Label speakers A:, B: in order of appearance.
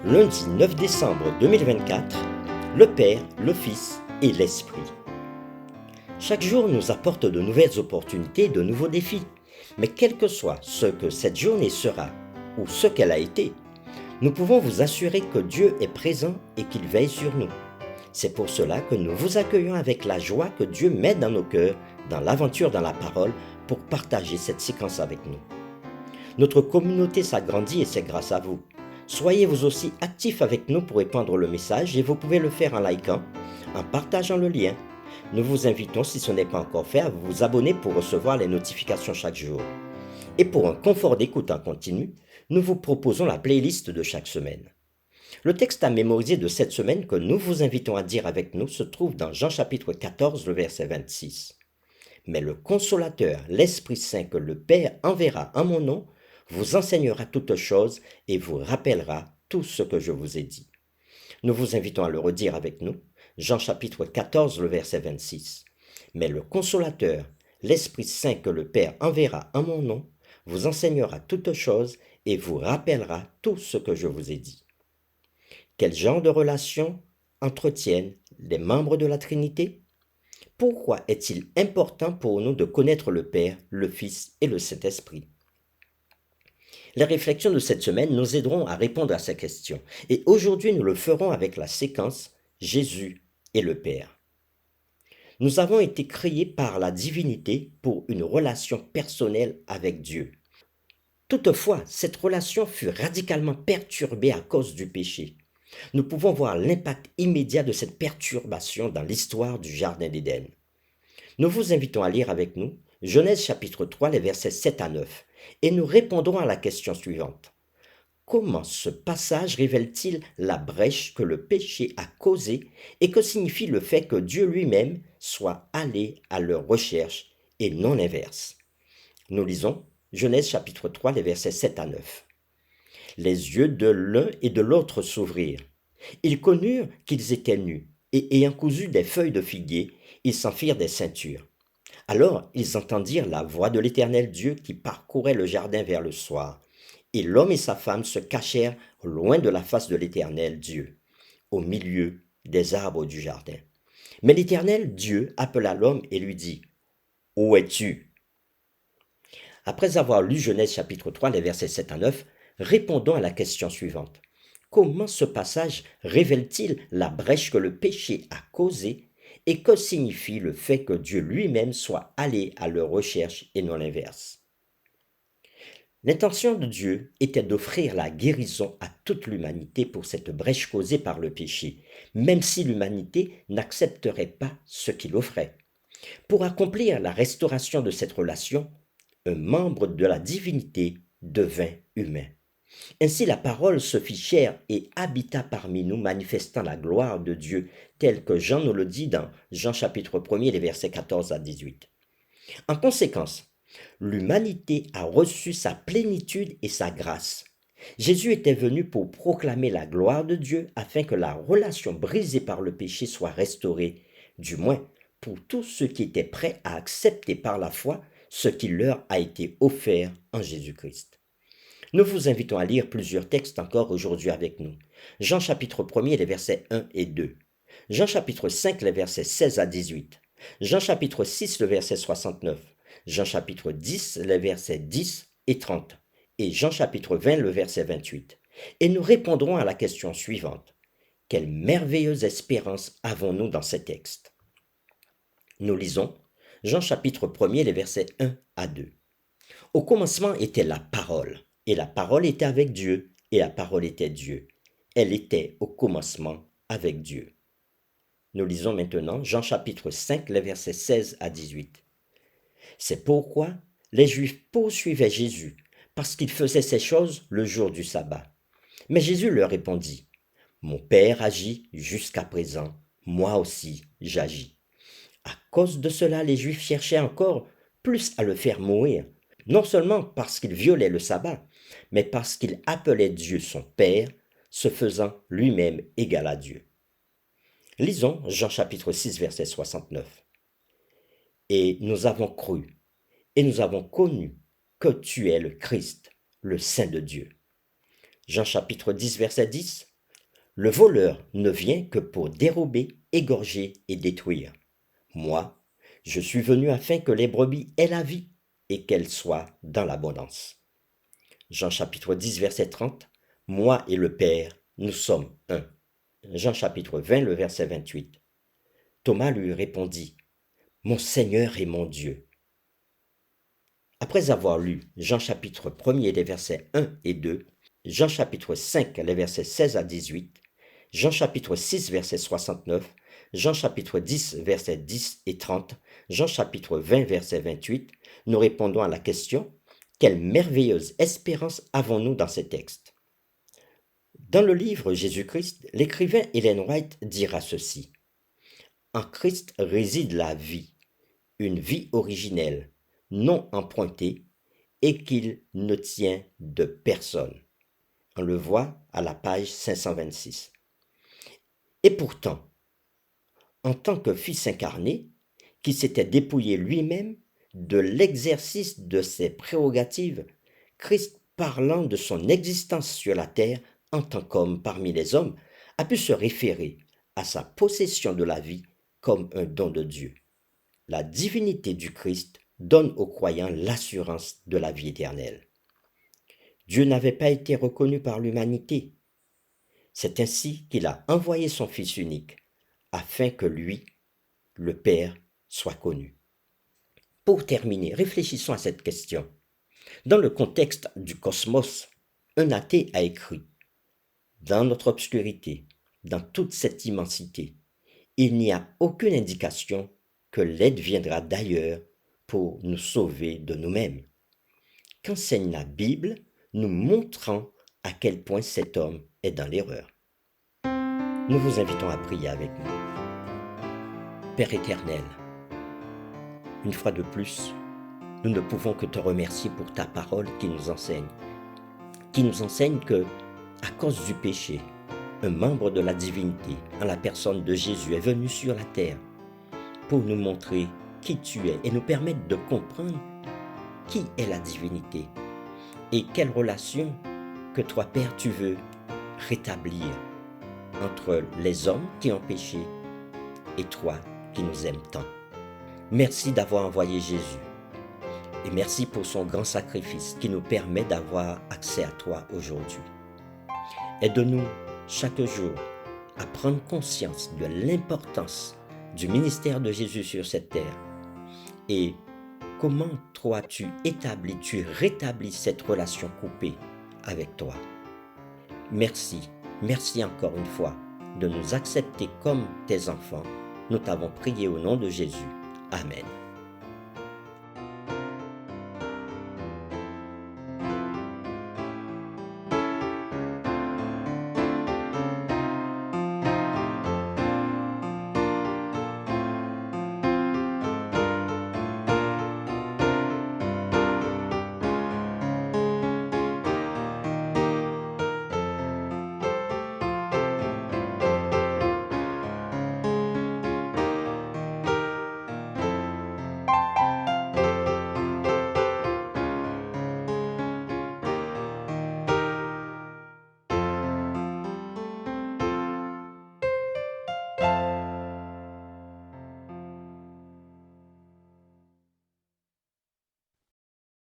A: Lundi 9 décembre 2024, le Père, le Fils et l'Esprit. Chaque jour nous apporte de nouvelles opportunités, de nouveaux défis. Mais quel que soit ce que cette journée sera ou ce qu'elle a été, nous pouvons vous assurer que Dieu est présent et qu'il veille sur nous. C'est pour cela que nous vous accueillons avec la joie que Dieu met dans nos cœurs, dans l'aventure, dans la parole, pour partager cette séquence avec nous. Notre communauté s'agrandit et c'est grâce à vous. Soyez vous aussi actifs avec nous pour répandre le message et vous pouvez le faire en likant, en partageant le lien. Nous vous invitons, si ce n'est pas encore fait, à vous abonner pour recevoir les notifications chaque jour. Et pour un confort d'écoute en continu, nous vous proposons la playlist de chaque semaine. Le texte à mémoriser de cette semaine que nous vous invitons à dire avec nous se trouve dans Jean chapitre 14, le verset 26. Mais le consolateur, l'Esprit Saint que le Père enverra en mon nom, vous enseignera toutes choses et vous rappellera tout ce que je vous ai dit. Nous vous invitons à le redire avec nous. Jean chapitre 14, le verset 26. Mais le consolateur, l'Esprit Saint que le Père enverra en mon nom, vous enseignera toutes choses et vous rappellera tout ce que je vous ai dit. Quel genre de relation entretiennent les membres de la Trinité? Pourquoi est-il important pour nous de connaître le Père, le Fils et le Saint-Esprit? Les réflexions de cette semaine nous aideront à répondre à ces questions. Et aujourd'hui, nous le ferons avec la séquence Jésus et le Père. Nous avons été créés par la divinité pour une relation personnelle avec Dieu. Toutefois, cette relation fut radicalement perturbée à cause du péché. Nous pouvons voir l'impact immédiat de cette perturbation dans l'histoire du Jardin d'Éden. Nous vous invitons à lire avec nous Genèse chapitre 3, les versets 7 à 9, et nous répondrons à la question suivante. Comment ce passage révèle-t-il la brèche que le péché a causée et que signifie le fait que Dieu lui-même soit allé à leur recherche et non l'inverse? Nous lisons Genèse chapitre 3, les versets 7 à 9. Les yeux de l'un et de l'autre s'ouvrirent. Ils connurent qu'ils étaient nus, et ayant cousu des feuilles de figuier, ils s'en firent des ceintures. Alors ils entendirent la voix de l'Éternel Dieu qui parcourait le jardin vers le soir. Et l'homme et sa femme se cachèrent loin de la face de l'Éternel Dieu, au milieu des arbres du jardin. Mais l'Éternel Dieu appela l'homme et lui dit, « Où es-tu » Après avoir lu Genèse chapitre 3, les versets 7 à 9, répondons à la question suivante. Comment ce passage révèle-t-il la brèche que le péché a causée et que signifie le fait que Dieu lui-même soit allé à leur recherche et non l'inverse? L'intention de Dieu était d'offrir la guérison à toute l'humanité pour cette brèche causée par le péché, même si l'humanité n'accepterait pas ce qu'il offrait. Pour accomplir la restauration de cette relation, un membre de la divinité devint humain. Ainsi la parole se fit chair et habita parmi nous, manifestant la gloire de Dieu, telle que Jean nous le dit dans Jean chapitre 1er, les versets 14 à 18. En conséquence, l'humanité a reçu sa plénitude et sa grâce. Jésus était venu pour proclamer la gloire de Dieu afin que la relation brisée par le péché soit restaurée, du moins pour tous ceux qui étaient prêts à accepter par la foi ce qui leur a été offert en Jésus-Christ. Nous vous invitons à lire plusieurs textes encore aujourd'hui avec nous. Jean chapitre 1er, les versets 1 et 2. Jean chapitre 5, les versets 16 à 18. Jean chapitre 6, le verset 69. Jean chapitre 10, les versets 10 et 30. Et Jean chapitre 20, le verset 28. Et nous répondrons à la question suivante. Quelle merveilleuse espérance avons-nous dans ces textes? Nous lisons Jean chapitre 1er, les versets 1 à 2. Au commencement était la parole. Et la parole était avec Dieu, et la parole était Dieu. Elle était au commencement avec Dieu. Nous lisons maintenant Jean chapitre 5, les versets 16 à 18. C'est pourquoi les Juifs poursuivaient Jésus, parce qu'il faisait ces choses le jour du sabbat. Mais Jésus leur répondit, « Mon Père agit jusqu'à présent, moi aussi j'agis. » À cause de cela, les Juifs cherchaient encore plus à le faire mourir, non seulement parce qu'il violait le sabbat, mais parce qu'il appelait Dieu son Père, se faisant lui-même égal à Dieu. Lisons Jean chapitre 6, verset 69. Et nous avons cru, et nous avons connu que tu es le Christ, le Saint de Dieu. Jean chapitre 10, verset 10. Le voleur ne vient que pour dérober, égorger et détruire. Moi, je suis venu afin que les brebis aient la vie et qu'elles soient dans l'abondance. Jean chapitre 10, verset 30. Moi et le Père, nous sommes un. Jean chapitre 20, le verset 28. Thomas lui répondit, Mon Seigneur et mon Dieu. Après avoir lu Jean chapitre 1er, les versets 1 et 2, Jean chapitre 5, les versets 16 à 18, Jean chapitre 6, verset 69, Jean chapitre 10, versets 10 et 30, Jean chapitre 20, verset 28, nous répondons à la question, quelle merveilleuse espérance avons-nous dans ces textes? Dans le livre Jésus-Christ, l'écrivain Ellen White dira ceci. En Christ réside la vie, une vie originelle, non empruntée, et qu'il ne tient de personne. On le voit à la page 526. Et pourtant, en tant que Fils incarné, qui s'était dépouillé lui-même de l'exercice de ses prérogatives, Christ, parlant de son existence sur la terre en tant qu'homme parmi les hommes, a pu se référer à sa possession de la vie comme un don de Dieu. La divinité du Christ donne aux croyants l'assurance de la vie éternelle. Dieu n'avait pas été reconnu par l'humanité. C'est ainsi qu'il a envoyé son Fils unique, afin que lui, le Père, soit connu. Pour terminer, réfléchissons à cette question. Dans le contexte du cosmos, un athée a écrit « Dans notre obscurité, dans toute cette immensité, il n'y a aucune indication que l'aide viendra d'ailleurs pour nous sauver de nous-mêmes. » Qu'enseigne la Bible nous montrant à quel point cet homme est dans l'erreur. Nous vous invitons à prier avec nous. Père éternel, une fois de plus, nous ne pouvons que te remercier pour ta parole qui nous enseigne que, à cause du péché, un membre de la divinité, en la personne de Jésus, est venu sur la terre pour nous montrer qui tu es et nous permettre de comprendre qui est la divinité et quelle relation que toi, Père, tu veux rétablir entre les hommes qui ont péché et toi qui nous aimes tant. Merci d'avoir envoyé Jésus et merci pour son grand sacrifice qui nous permet d'avoir accès à toi aujourd'hui. Aide-nous chaque jour à prendre conscience de l'importance du ministère de Jésus sur cette terre et comment toi tu rétablis cette relation coupée avec toi. Merci encore une fois de nous accepter comme tes enfants. Nous t'avons prié au nom de Jésus. Amen.